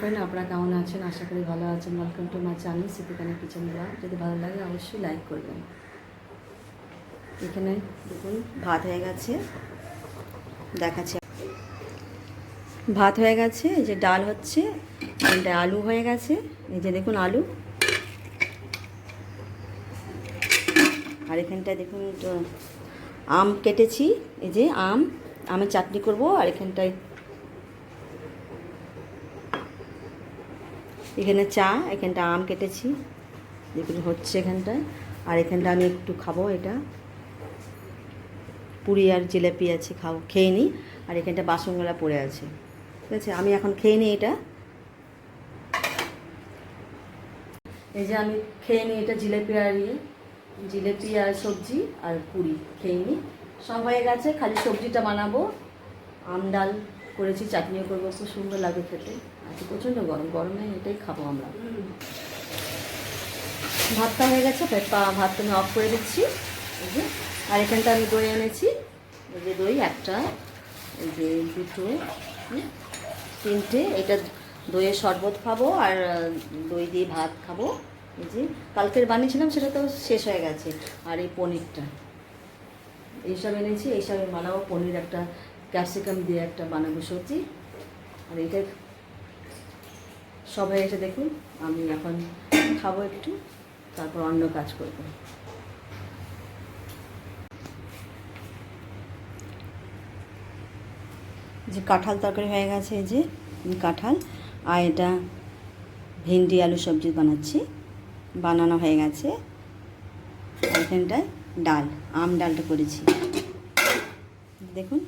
Friend, আপনারা কেমন আছেন? আশা করি ভালো আছেন। ওয়েলকাম টু মাই চ্যানেল সিপিকানা কিচেন ব্লগ। যদি ভালো লাগে অবশ্যই লাইক করবেন। এখানে দেখুন ভাত হয়ে গেছে, দেখাচ্ছি। ভাত হয়ে গেছে, এই যে ডাল হচ্ছে, এখানটায় আলু হয়ে গেছে, এই যে দেখুন আলু, আর এখানটায় দেখুন আম কেটেছি, এই যে আমের চাটনি করব। আর এখানটায় এখানে চা, এখানটা আম কেটেছি, দেখুন হচ্ছে এখানটায়। আর এখানটা আমি একটু খাবো, এটা পুরি আর জিলাপি আছে, খেয়ে নিই। আর এখানটা বাসনগুলা পড়ে আছে, ঠিক আছে, আমি এখন খেয়ে নিই এটা। এই যে আমি খেয়ে নিই এটা, জিলেপি আর সবজি আর পুরি খেয়ে নিই। সব হয়ে গেছে, খালি সবজিটা বানাবো। আম ডাল করেছি, চাটনিও করবো, খুব সুন্দর লাগে খেতে। আজকে প্রচণ্ড গরমে এটাই খাবো আমরা। ভাতটা হয়ে গেছে, ভাতটা আমি অফ করে দিচ্ছি। এই যে, আর এখানটা আমি দই এনেছি, এই যে দই একটা, এই যে দুটো, তিনটে। এটা দইয়ের শরবত খাবো আর দই দিয়ে ভাত খাবো। এই যে কালকের বানিয়েছিলাম, সেটা তো শেষ হয়ে গেছে। আর এই পনিরটা, এইসব এনেছি, এইসব বানাবো। পনির একটা ক্যাপসিকাম দিয়ে একটা বানাবো সবজি। আর এইটা সব হয়ে গেছে, দেখুন। আমি এখন খাবো একটু, তারপর অন্য কাজ করবো। যে কাঁঠাল তরকারি হয়ে গেছে, এই যে কাঁঠাল। আর এটা ভেন্ডি আলু সবজি বানানো হয়ে গেছে। এখানটায় ডাল, ডালটা করেছি, দেখুন।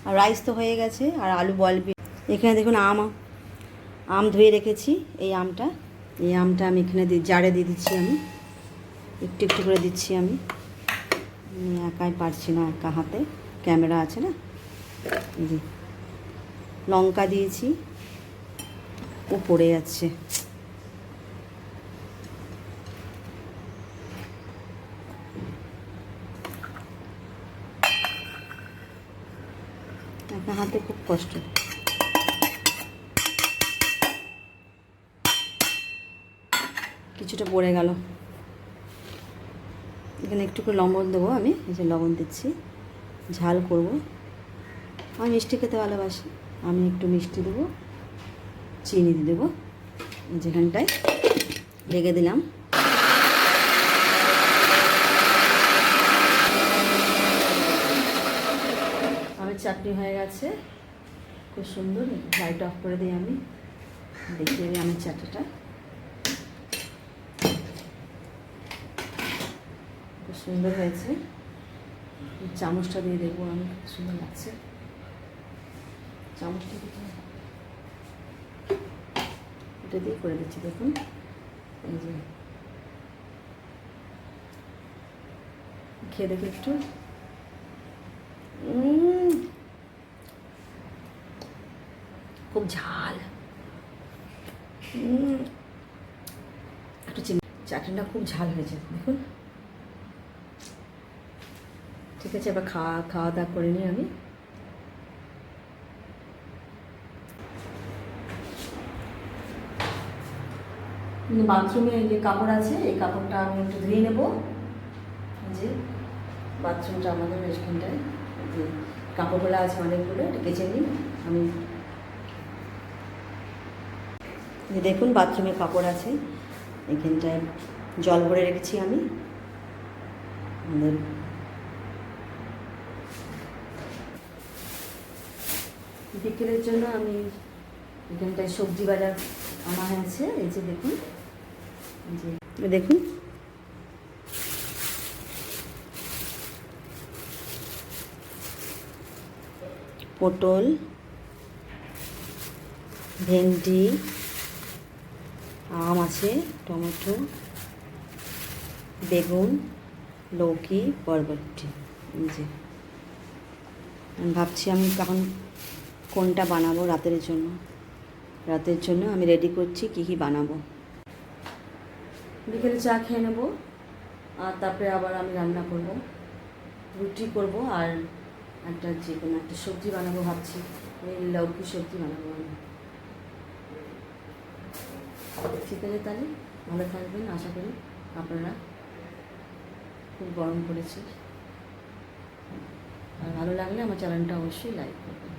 আর রাইস তো হয়ে গেছে, আর আলু বয়েল। এখানে দেখুন আম ধুয়ে রেখেছি। এই আমটা আমি এখানে জারে দিয়ে দিচ্ছি। আমি একটু একটু করে দিচ্ছি। আমি একাই পারছি না, একা হাতে, ক্যামেরা আছে না। এই যে লঙ্কা দিয়েছি, ও পড়ে যাচ্ছে। একা হাতে খুব কষ্ট। কিছুটা পড়ে গেল। এখানে একটু করে লবণ দেবো আমি, এই যে লবণ দিচ্ছি, ঝাল করব। আমি মিষ্টি খেতে ভালোবাসি, আমি একটু মিষ্টি দেবো, চিনি দিয়ে দেবো। যেখানটায় রেখে দিলাম। আমার চাটনি হয়ে গেছে, খুব সুন্দর। লাইট অফ করে দিই, আমি দেখিয়ে দিই আমার চাটনিটা। খুব সুন্দর হয়েছে। চামচটা দিয়ে দেখবো আমি, খুব সুন্দর লাগছে। চামচটা এটা দিয়ে করে দিচ্ছি, দেখুন। এই যে খেয়ে দেখি একটু। খুব ঝাল, একটু চিনি। চাটনিটা খুব ঝাল হয়েছে, দেখুন। ঠিক আছে, এবার খাওয়া দাওয়া করে নিই আমি। বাথরুমে যে কাপড় আছে, এই কাপড়টা আমি একটু ধুয়ে নেবো। যে বাথরুমটা আমাদের এখানটায় যে কাপড়গুলো আছে অনেকগুলো, এটা কেচে নিই আমি। যে দেখুন, বাথরুমে কাপড় আছে, এখানটায় জল ভরে রেখেছি আমি। বিকেলের জন্য আমি এখানটায় সবজি বাজার আনা হয়েছে। এই যে দেখুন, পটল, ভেন্ডি, আম আছে, টমেটো, বেগুন, লৌকি, বরবটি। এই যে আমি ভাবছি আমি এখন কোনটা বানাবো রাতের জন্য আমি রেডি করছি কী কী বানাবো। বিকেলে চা খেয়ে নেবো, আর তারপরে আবার আমি রান্না করব, রুটি করব, আর যে কোনো একটা সবজি বানাবো ভাবছি। এই লৌকি সবজি বানাবো আমি। ঠিক আছে, তাহলে ভালো থাকবেন, আশা করি আপনারা। খুব গরম পড়েছে, আর ভালো লাগলে আমার চ্যানেলটা অবশ্যই লাইক করবেন।